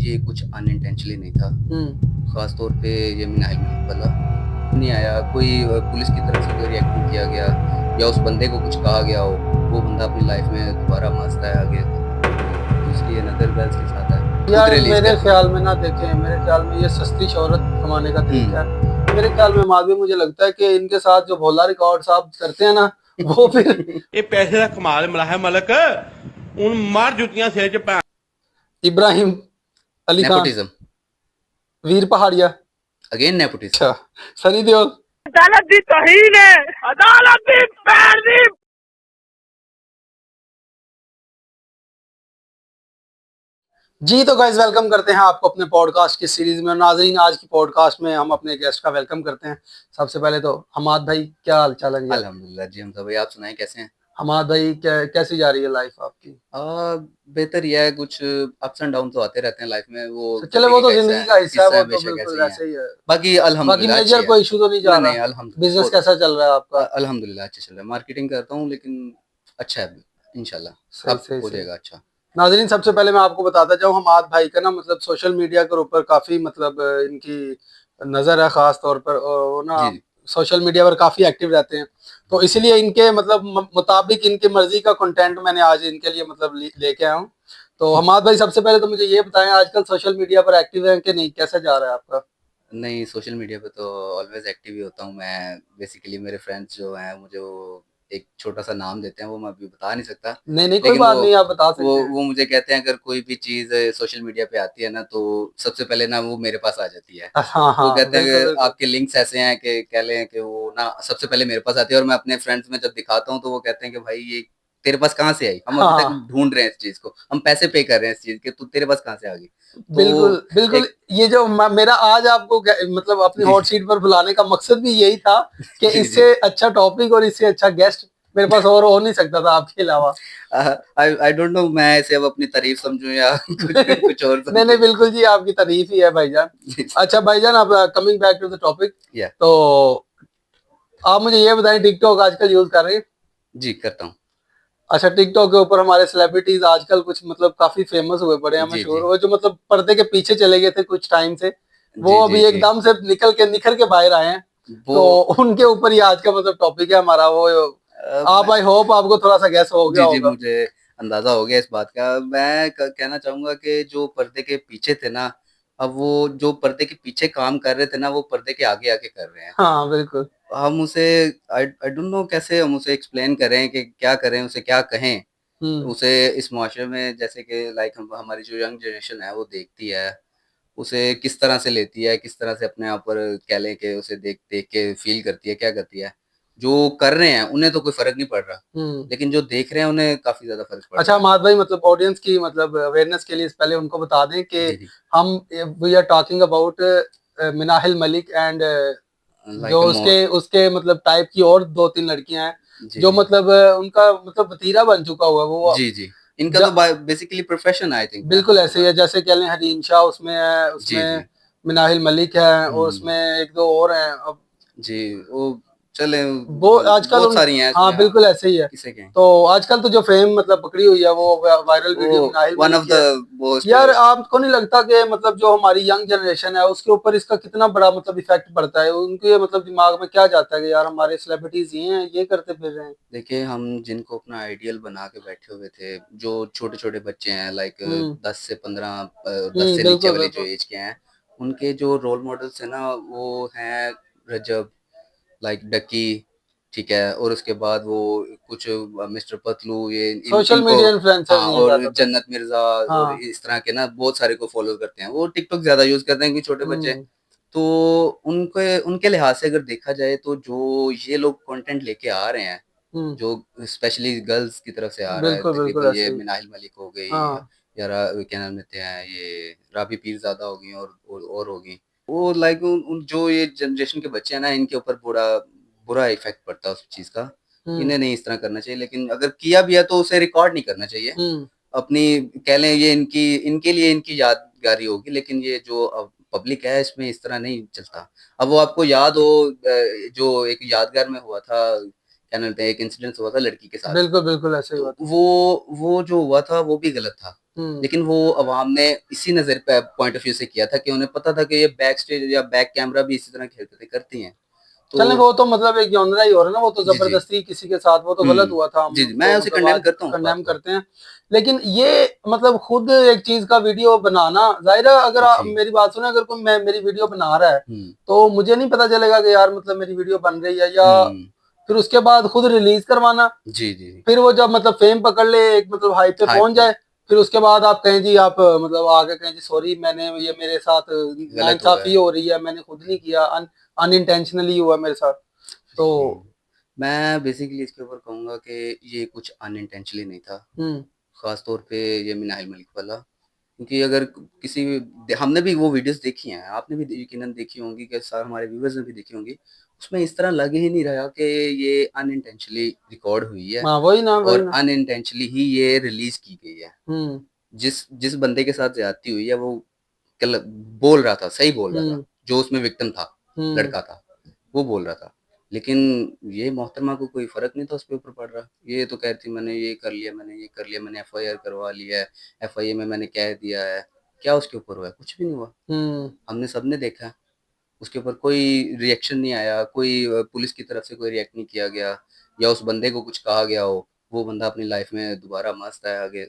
ये कुछ अनइंटेंशनली नहीं था। ख़ास तौर पे ये मिनाइल मलिक वाला नहीं आया, कोई पुलिस की तरफ से कोई रिएक्ट नहीं किया गया या उस बंदे को कुछ कहा गया हो, वो बंदा अपनी लाइफ़ में दोबारा मस्त है आगे, दूसरी अनदर गर्ल्स के साथ है, खुद यार रिलीज़ मेरे कर दिया। ख्याल में ना देखें, मेरे ख्याल में ये सस्ती शोहरत कमाने का तरीका है। मेरे ख्याल में माधवी, मुझे लगता है कि इनके साथ जो भोला रिकॉर्ड साहब करते हैं ना, वो फिर ਇਹ ਪੈਸੇ ਦਾ ਕਮਾਲ ਮਲਾਹ ਮਲਕ ਹੁਣ ਮਾਰ ਜੁੱਤੀਆਂ ਸਿਰ 'ਚ ਪੈ Ibrahim Ali Khan, nepotism, Veer Pahariya, again nepotism. अच्छा सनी देओल। ਅਦਾਲਤ ਦੀ ਤੋਹੀਨ ਹੈ ਅਦਾਲਤ ਦੀ ਪੈਰ ਦੀ जी तो गाइस, वेलकम करते हैं आपको अपने पॉडकास्ट की सीरीज में। नाजरीन, आज की पॉडकास्ट में हम अपने गेस्ट का वेलकम करते हैं। सबसे पहले तो हमाद भाई, क्या हाल चाल है जी? अल्हम्दुलिल्लाह जी, हम सब भाई, आप सुनाएं कैसे हैं? हमाद भाई, कैसी जा रही है लाइफ आपकी? बेहतर ही है, कुछ अप्स एंड डाउन तो आते रहते हैं लाइफ में, वो चलो, वो तो जिंदगी जिंदगी का हिस्सा है, वो तो बेशक बिल्कुल ऐसे ही है। वैसे ही है। बाकी बाकी अल्हम्दुलिल्लाह अच्छी मेजर है। कोई इशू तो नहीं जा नहीं, रहा? अल्हम्दुलिल्लाह बिजनेस बहुत कैसा चल रहा है आपका? अल्हम्दुलिल्लाह अच्छा चल रहा है। मार्केटिंग करता हूँ लेकिन अच्छा है, इंशाल्लाह सही अब सही हो सही। जाएगा अच्छा। नाजरीन, सबसे पहले मैं आपको बताता जाऊँ, हमाद भाई का ना मतलब सोशल मीडिया के ऊपर काफी मतलब इनकी नजर है खास तौर पर, और वो ना जी, जी। सोशल मीडिया पर काफी एक्टिव रहते हैं। तो इसलिए इनके मतलब मुताबिक इनकी मर्जी का कंटेंट मैंने आज इनके लिए मतलब लेके आया हूँ। तो हमाद भाई, सबसे पहले तो मुझे ये बताएं, आजकल सोशल मीडिया पर एक्टिव है कि नहीं, कैसा जा रहा है आपका? नहीं, सोशल मीडिया पे तो ऑलवेज़ एक्टिव ही होता हूँ मैं। बेसिकली मेरे फ्रेंड्स जो हैं मुझे वो एक छोटा-सा नाम देते हैं, वो मैं अभी बता नहीं सकता। नहीं नहीं, कोई लेकिन बात नहीं, आप बता सकते हैं। वो मुझे कहते हैं अगर कोई भी चीज़ सोशल मीडिया पे आती है ना, तो सबसे पहले ना वो मेरे पास आ जाती है। हाँ वो हाँ, कहते हैं बिल्कुल कि बिल्कुल। आपके लिंक्स ऐसे हैं कि कह लें कि वो ना सबसे पहले मेरे पास आती है, और मैं अपने फ्रेंड्स में जब दिखाता हूँ तो वो कहते हैं कि भाई ये तेरे पास कहाँ से आई? हम अभी तक हाँ, ढूँढ रहे हैं इस चीज़ को। हम पैसे पे कर रहे हैं इस चीज़ के, तो तेरे पास कहाँ से आ गई? बिल्कुल तो बिल्कुल। एक ये जो मेरा आज आपको मतलब अपनी जी, हॉट सीट पर बुलाने का मकसद भी यही था कि जी, जी। इससे अच्छा टॉपिक और इससे अच्छा गेस्ट मेरे पास और हो नहीं सकता था आपके अलावा। आई डोंट नो, मैं इसे अब अपनी तारीफ समझूं या कुछ और नहीं नहीं, समझूं। बिल्कुल जी, आपकी तारीफ ही है भाईजान। जी, अच्छा भाईजान, अब coming back to the topic, या तो आप मुझे ये बताएं, टिकटॉक आजकल यूज कर रहे हैं? जी करता हूँ। अच्छा, टिकटॉक के ऊपर हमारे सेलिब्रिटीज आजकल कुछ मतलब काफी फेमस हुए पड़े हैं, जी, मशहूर जी। हुए, जो मतलब पर्दे के पीछे चले गए थे कुछ टाइम से, वो जी, जी, अभी जी। एकदम से निखर के बाहर आए हैं। वो तो उनके ऊपर ही आज का मतलब टॉपिक है हमारा। वो आप, मैं आई होप आपको थोड़ा सा गैस हो गया जी, जी, होगा। मुझे अंदाज़ा हो गया इस बात का। मैं क कहना चाहूँगा कि जो पर्दे के पीछे थे ना, अब वो जो पर्दे के पीछे काम कर रहे थे ना, वो पर्दे के आगे आके कर रहे हैं। हाँ बिल्कुल। हम उसे आई डोंट नो कैसे हम उसे एक्सप्लेन करें कि क्या करें, उसे क्या कहें? हम्म। उसे इस माशरे में जैसे कि लाइक हम हमारी जो यंग जनरेशन है वो देखती है, उसे किस तरह से लेती है, किस तरह से अपने आप पर कह लें कि उसे देख देख के फ़ील करती है, क्या करती है? जो कर रहे हैं उन्हें तो कोई फ़र्क नहीं पड़ रहा, हम्म। लेकिन जो देख रहे हैं उन्हें काफ़ी ज़्यादा फ़र्क पड़ अच्छा रहा है। माद भाई, मतलब ऑडियंस की मतलब अवेयरनेस के लिए पहले उनको बता दें कि जी, जी। हम we are talking about Minahil Malik and जो लाइक अ उसके मोर उसके मतलब टाइप की और दो तीन लड़कियां हैं, जी, जो जी। मतलब उनका मतलब वतीरा बन चुका हुआ है वो। जी, जी। इनका जा, तो बा बेसिकली प्रोफ़ेशन है, आई थिंक मैं बिल्कुल ऐसे ही कहूँगा। है, जैसे कह लें हरीन शाह उसमें है, जी, उसमें जी। मिनाहिल मलिक है, और हुँ। उसमें एक दो और हैं। अब जी, वो चलें वो आजकल बहुत उन, सारी हैं हाँ इसमें, बिल्कुल ऐसे ही है। किसे कहें? तो आजकल तो जो फेम मतलब पकड़ी हुई है, वो वायरल वो video Minahil one Malik of की द है। मोस्ट यार आपको नहीं लगता कि मतलब जो हमारी यंग जनरेशन है उसके ऊपर इसका कितना बड़ा मतलब इफेक्ट पड़ता है? उनके मतलब दिमाग में क्या जाता है कि यार हमारे सेलिब्रिटीज ये हैं, ये करते फिर रहे हैं। देखिए, हम जिनको अपना आइडियल बना के बैठे हुए थे, जो छोटे-छोटे बच्चे हैं लाइक हम्म 10 से 15 10 से नीचे बिल्कुल वाली जो बिल्कुल। एज के हैं, उनके जो रोल मॉडल्स हैं ना, वो हैं रजब, लाइक डक्की, ठीक है? और उसके बाद वो कुछ मिस्टर पतलू, ये इन सोशल इनको मीडिया इन्फ्लुएंसर हाँ, ही हैं और ज्यादातर। जन्नत मिर्ज़ा और हाँ। इस तरह के ना बहुत सारे को फ़ॉलो करते हैं। वो टिकटॉक ज़्यादा यूज़ करते हैं क्योंकि छोटे बच्चे हैं। हम्म तो उनके उनके लिहाज से अगर देखा जाए तो जो ये लोग कंटेंट लेके आ रहे हैं, हम्म जो स्पेशली गर्ल्स की तरफ से आ रहा है, बिल्कुल बिल्कुल तकरीबन ये ऐसे ही। मिनाहिल मलिक हो गई हाँ। या क्या नाम लेते हैं, ये राबी पीरज़ादा हो गई और हो गई। वो लाइक उन उन जो ये जनरेशन के बच्चे हैं ना, इनके ऊपर बुरा बुरा इफ़ेक्ट पड़ता है उस चीज़ का। हम्म इन्हें नहीं इस तरह करना चाहिए, लेकिन अगर किया भी है तो उसे रिकॉर्ड नहीं करना चाहिए। हम्म अपनी कह लें ये इनकी इनके लिए इनकी यादगारी होगी, लेकिन ये जो पब्लिक है इसमें इस तरह नहीं चलता। अब वो आपको याद हो जो एक यादगार में हुआ था, क्या नाम है, एक इंसिडेंस हुआ था लड़की के साथ। बिल्कुल बिल्कुल ऐसे ही तो बात। वो जो हुआ था वो भी गलत था, हम्म। लेकिन वो अवाम ने इसी नजर पे पॉइंट ऑफ व्यू से किया था कि उन्हें पता था कि ये बैक स्टेज या बैक कैमरा भी इसी तरह की हरकतें करती हैं। तो चलें वो तो मतलब एक जॉनरा ही हो रहा है ना, वो तो जी जी। जबरदस्ती किसी के साथ, वो तो गलत हुआ था, हम जी जी, मैं तो उसे मतलब कंडेम आज करता हूँ उस बात कंडेम को। करते हैं। लेकिन ये मतलब खुद एक चीज का वीडियो बनाना, जाहिर है अगर जी। मेरी बात सुने, अगर कोई मेरी वीडियो बना रहा है हम्म तो मुझे नहीं पता चलेगा कि यार मतलब मेरी वीडियो बन रही है, या हम्म। फिर उसके बाद खुद रिलीज करवाना, जी जी जी। फिर वो जब मतलब फेम पकड़ ले, एक मतलब हाइप पे हाइप पहुंच पे जाए, फिर उसके बाद आप कहें जी, आप मतलब आगे कहें जी सॉरी, मैंने ये मेरे साथ गलत हुआ नाइंसाफी है। हो रही है, मैंने खुद नहीं किया, अनइंटेंशनली हुआ मेरे साथ। तो जी। मैं बेसिकली इसके ऊपर कहूँगा कि ये कुछ अनइंटेंशनली नहीं था, हम्म ख़ास तौर पे ये मिनाइल मलिक वाला। क्योंकि अगर किसी हमने भी वो वीडियोज़ देखी हैं, आपने भी यकीनन देखी होंगी कि सा हमारे व्यूअर्स ने भी देखी होंगी। उसमें इस तरह लग ही नहीं रहा कि ये अनइंटेंशनली रिकॉर्ड हुई है हाँ, वही ना वही और ना। अनइंटेंशनली ही ये रिलीज़ की गई है। हम्म जिस जिस बंदे के साथ ज़्यादती हुई है वो गल बोल रहा था, सही बोल रहा था। हम्म जो उसमें विक्टिम था, हम्म लड़का था, वो बोल रहा था। लेकिन ये मोहतरमा को कोई फ़र्क नहीं था उसके ऊपर पड़ रहा। ये तो कह रही थी मैंने ये कर लिया, मैंने ये कर लिया, मैंने एफआईआर करवा लिया है, एफआईए में मैंने कह दिया है। क्या उसके ऊपर हुआ है? कुछ भी नहीं हुआ। हम्म हमने सबने देखा है। उसके ऊपर कोई रिएक्शन नहीं आया, कोई पुलिस की तरफ से कोई रिएक्ट नहीं किया गया या उस बंदे को कुछ कहा गया हो। वो बंदा अपनी लाइफ़ में दोबारा मस्त है, आगे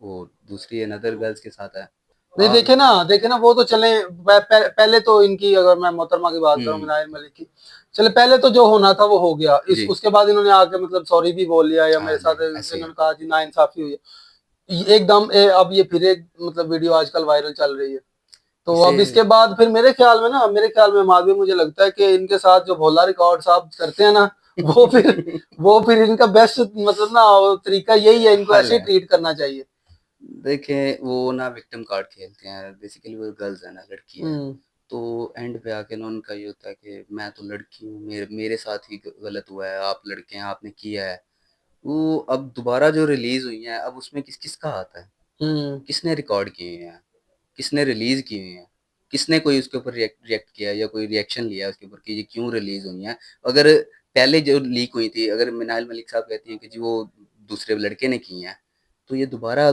वो दूसरी अनदर गर्ल्स के साथ है। नहीं, और देखे ना वो तो चले, पहले तो इनकी, अगर मैं मोहतरमा की बात करूं, हुँ, मिनाइल मलिक की, चले पहले तो जो होना था वो हो गया, इस जी। उसके बाद इन्होंने आके मतलब सॉरी भी बोल लिया, या मेरे हाँ जी, साथ ऐसे ही। इन्होंने कहा जी नाइंसाफी हुई है, एकदम अब ये फिर एक मतलब वीडियो आजकल वायरल चल रही है। तो इसे अब इसके बाद फिर मेरे ख्याल में माधवी, मुझे लगता है कि इनके साथ जो भोला रिकॉर्ड साहब करते हैं ना, वो फिर वो फिर इनका बेस्ट मतलब ना वो तरीका यही है, इनको हल ऐसे ही है। ट्रीट करना चाहिए। देखें, वो ना विक्टिम कार्ड खेलते हैं, बेसिकली वो गर्ल्स है ना, लड़की है। हम्म तो एंड पे आके ना उनका ये होता है कि मैं तो लड़की हूँ, मेरे मेरे साथ ही गलत हुआ है, आप लड़के हैं, आपने किया है। वो अब दोबारा जो रिलीज़ हुई हैं, अब उसमें किसका हाथ है? हम्म किसने रिकॉर्ड किए हैं? किसने रिलीज़ की हुई हैं? किसने कोई उसके ऊपर रिएक्ट किया या कोई रिएक्शन लिया है उसके ऊपर कि ये क्यों रिलीज़ हुई हैं? अगर पहले जो लीक हुई थी, अगर मिनाल मलिक साहब कहती हैं कि जी वो दूसरे लड़के ने की हैं, तो ये दोबारा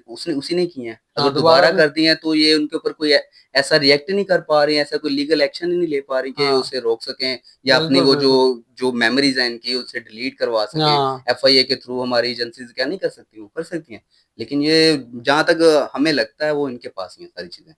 उसने उसी ने की हैं। हाँ, अगर दोबारा दोबारा नहीं। करती हैं तो ये उनके ऊपर कोई ऐसा रिएक्ट नहीं कर पा रही हैं, ऐसा कोई लीगल एक्शन ही नहीं ले पा रही कि हाँ, उसे रोक सकें या अपनी बिल्कुल वो जो बिल्कुल। जो मेमोरीज़ हैं इनकी उसे डिलीट करवा सकें। हाँ, एफआईए के थ्रू हमारी एजेंसीज़ क्या नहीं कर सकती? वो कर सकती हैं। लेकिन ये जहाँ तक हमें लगता है वो इनके पास ही हैं सारी चीज़ें।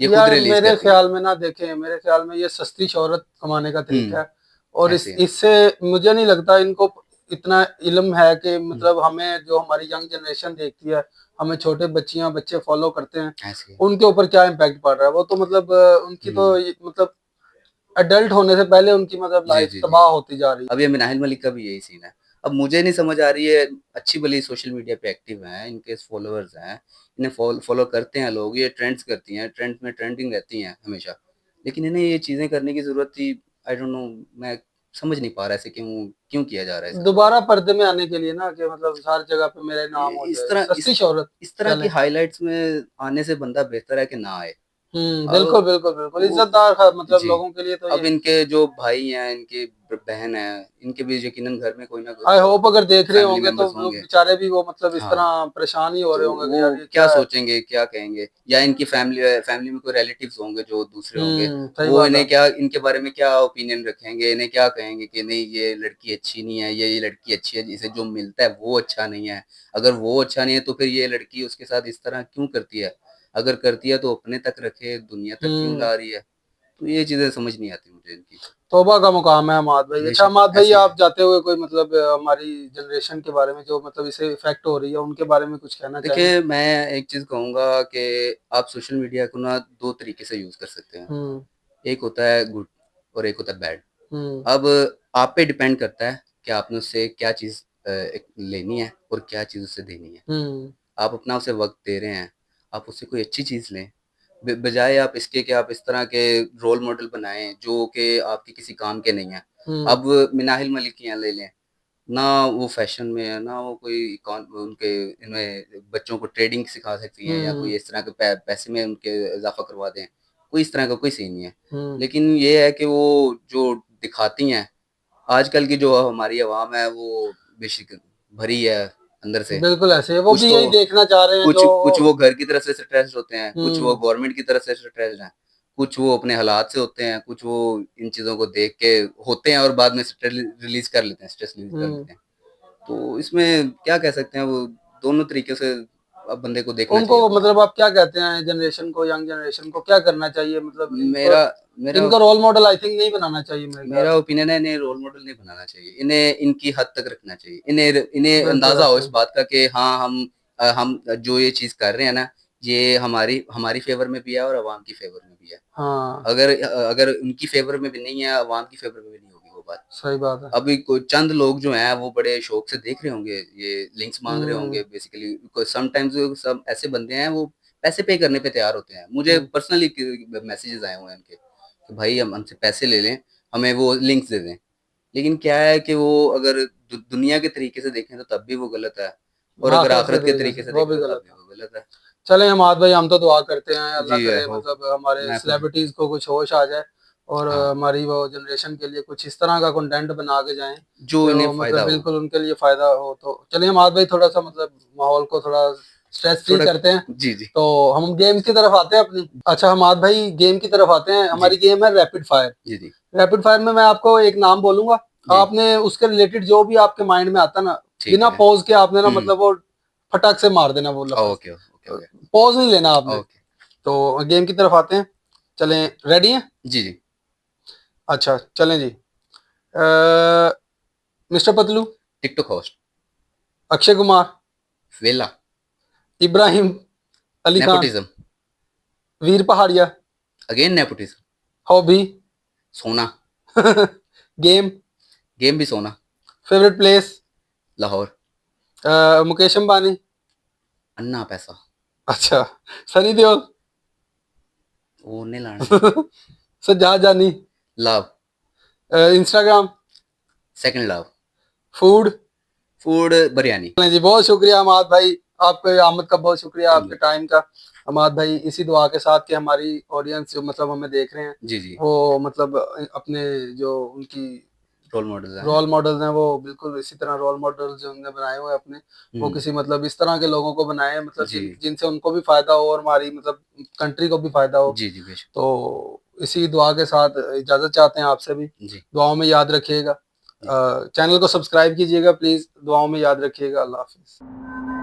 ये खुद यार रिलीज़ मेरे कर दी हैं। ख्याल में ना, देखें मेरे ख्याल में ये सस्ती शोहरत कमाने का तरीका हुँ, है, और ऐसे इस है। इससे मुझे नहीं लगता इनको इतना इल्म है कि हुँ, मतलब हमें, जो हमारी यंग जनरेशन देखती है, हमें छोटे बच्चियां बच्चे फॉलो करते हैं, ऐसे है। उनके ऊपर क्या इम्पैक्ट पड़ रहा है। वो तो मतलब उनकी तो हुँ। मतलब अडल्ट होने से पहले उनकी मतलब जी, लाइफ जी, जी। तबाह होती जा रही अब ये मिनाहिल मलिक का भी यही सीन है। अब मुझे नहीं समझ आ रही है, अच्छी-भली सोशल मीडिया पे एक्टिव हैं, इनके फॉलोवर्स हैं, इन्हें फॉलो करते हैं लोग, ये ट्रेंड्स करती हैं, ट्रेंड्स में ट्रेंडिंग रहती हैं हमेशा। लेकिन इन्हें ये चीज़ें करने की ज़रूरत थी, आई डोंट नो, मैं समझ नहीं पा रहा ऐसे क्यों क्यों किया जा रहा है है ऐसा? दोबारा पर्दे में आने के लिए ना, कि मतलब हर जगह पे मेरा इ नाम हो इस जाए, तरह सस्ती शोहरत। इस तरह की चलें। हाइलाइट्स में आने से बंदा बेहतर है कि ना आए। बिल्कुल अब बिल्कुल बिल्कुल, वो इज्जतदार मतलब जी। लोगों के लिए तो अब ये। इनके जो भाई हैं, इनकी बहन है, इनके भी यकीनन घर में कोई ना कोई आई तो होप अगर देख रहे फैमिली होंगे तो मेंबर्स वो होंगे। बेचारे भी वो मतलब इस हाँ, तरह परेशान ही हो तो रहे होंगे वो कि यार ये क्या क्या है। सोचेंगे, क्या कहेंगे? या इनकी फैमिली में कोई रिलेटिव्स होंगे जो दूसरे होंगे, सही वो बात है। इन्हें क्या इनके बारे में क्या ओपिनियन रखेंगे? इन्हें क्या कहेंगे कि नहीं ये लड़की अच्छी नहीं है, ये लड़की अच्छी है, इसे जो मिलता है वो अच्छा नहीं है। अगर वो अच्छा नहीं है तो फिर ये लड़की उसके साथ इस तरह क्यों करती है? अगर करती है तो अपने तक रखे, दुनिया तक क्यों हम्म ला रही है? तो ये चीज़ें समझ नहीं आती मुझे इनकी। तौबा का मुकाम है अमाद भाई। अच्छा बेशक, अमाद भाई, ऐसे ही है। आप जाते हुए कोई मतलब हमारी जनरेशन के बारे में, जो मतलब इसे इफेक्ट हो रही है, उनके बारे में कुछ कहना चाहेंगे? देखिए, मैं एक चीज़ कहूँगा कि आप सोशल मीडिया को ना 2 तरीके से यूज़ कर सकते हैं। हम्म एक होता है गुड और एक होता है बैड। हम्म अब आप पे डिपेंड करता है कि आपने उससे क्या चीज़ एक लेनी है और क्या चीज़ उससे देनी है। हम्म आप अपना उसे वक़्त दे रहे हैं, आप उससे कोई अच्छी चीज़ लें, बजाए आप इसके कि आप इस तरह के रोल मॉडल बनाएँ जो कि आपके किसी काम के नहीं हैं। हम्म अब मिनाहिल मलिक की यहाँ ले लें, ना वो फ़ैशन में है, ना वो कोई कौन उनके इनमें बच्चों को ट्रेडिंग सिखा सकती हैं या हम्म कोई इस तरह के पैसे में उनके इज़ाफ़ा करवा दें, कोई इस तरह का कोई सीन नहीं है। हम्म लेकिन ये है कि वो जो दिखाती हैं, आजकल की जो हमारी आवाम है वो बेशक भरी है अंदर से। बिल्कुल ऐसे है, वो कुछ भी तो यही देखना चाह रहे हैं कुछ जो। कुछ वो घर की तरफ से स्ट्रेस्ड होते हैं, कुछ वो हम्म। गवर्नमेंट की तरफ से स्ट्रेस्ड हैं, कुछ वो अपने हालात से होते हैं, कुछ वो इन चीज़ों को देख के होते हैं और बाद में रिलीज़ कर लेते हैं, स्ट्रेस रिलीज़ कर हम्म। लेते हैं। तो इसमें क्या कह सकते हैं, वो दोनों तरीके से अब बंदे को देखना उनको चाहिए अपने आप मतलब आप क्या कहते हैं जनरेशन को, यंग जनरेशन को क्या करना चाहिए, मतलब को। इनको, मेरा मेरा इनको रोल मॉडल आई थिंक नहीं बनाना चाहिए मेरे ख्याल मेरा से। ओपिनियन है, इन्हें रोल मॉडल नहीं बनाना चाहिए, इन्हें इनकी हद तक रखना चाहिए। इन्हें इन्हें बिल्कुल अंदाज़ा हो ऐसे इस ही। बात का कि हाँ, हम जो ये चीज़ कर रहे हैं ना, ये हमारी हमारी फ़ेवर में भी है और अवाम की फ़ेवर में भी है। हाँ अगर अगर उनकी फ़ेवर में भी नहीं है, अवाम की फ़ेवर में भी नहीं होगी वो बात। सही बात है। अभी कोई चंद लोग जो हैं वो बड़े शौक से देख रहे होंगे, ये लिंक्स माँग रहे हम्म। होंगे बेसिकली। कोई समटाइम्स सब ऐसे बंदे हैं वो पैसे पे करने पे तैयार होते हैं। मुझे हम्म। पर्सनली क मैसेजेस आए हुए हैं उनके कि भाई हम हमसे पैसे ले लें, हमें वो लिंक्स दे दें। लेकिन क्या है कि वो अगर दुनिया के तरीके से देखें तो तब भी वो गलत है, और अगर आखिरत के आखिरत के तरीके से तरीके से वो देखें भी तो तब गलत भी है। वो गलत है। चलें हमाद भाई, हम तो दुआ करते हैं अल्लाह जी, आई करे होप मतलब हमारे मैं तो सेलिब्रिटीज को कुछ होश आ जाए और हाँ, हमारी वो जनरेशन के लिए कुछ इस तरह का कंटेंट बना के जाएं जो कि इन्हें वो फ़ायदा मतलब हो। बिल्कुल उनके लिए फायदा हो। तो चलिए हमाद भाई, थोड़ा सा मतलब माहौल को थोड़ा स्ट्रेस फ्री थोड़ा करते हैं। जी, जी। तो हम गेम्स की तरफ आते हैं अपनी। अच्छा हमाद भाई, गेम की तरफ आते हैं। जी, हमारी गेम है रैपिड फायर। जी, जी, रैपिड फायर में मैं आपको एक नाम बोलूंगा, जी। आपने उसके रिलेटेड जो भी आपके माइंड में आता ना, ठीक बिना है। पॉज के आपने ना हुँ, मतलब वो फटाक से मार देना वो लफ्ज। ओके, ओके, ओके, पॉज नहीं लेना आपने। ओके। तो गेम की तरफ आते हैं। चलें, रेडी हैं? जी, जी। अच्छा चलें जी। Mister Patlu, TikTok host, Akshay Kumar, वेला, Ibrahim Ali Khan, nepotism, Veer Pahariya, again nepotism, hobby, सोना, गेम, गेम भी सोना, फेवरेट प्लेस, लाहौर, मुकेश अंबानी, अन्ना पैसा, अच्छा सनी देओल, वो नहीं लाने, Sajjad Jani, love, Instagram, second love, food. Food biryani. जी बहुत शुक्रिया अमाद भाई, आपके आमद का बहुत शुक्रिया, थैंक आपके यू। टाइम का। अमाद भाई, इसी दुआ के साथ कि हमारी ऑडियंस जो मतलब हमें देख रहे हैं, जी, जी, वो मतलब अपने जो उनकी रोल मॉडल्स हैं। रोल मॉडल्स हैं वो बिल्कुल इसी तरह रोल मॉडल्स जो उन्होंने बनाए हुए हैं अपने, वो हुँ, किसी मतलब इस तरह के लोगों को बनाए हैं मतलब जी। जिनसे उनको भी फायदा हो और हमारी मतलब कंट्री को भी फायदा हो। जी, जी, बेशक। तो इसी दुआ के साथ इजाजत चाहते हैं आपसे भी। जी, दुआओं में याद रखिएगा। जी। चैनल को सब्सक्राइब कीजिएगा प्लीज, दुआओं में याद रखिएगा। अल्लाह हाफिज।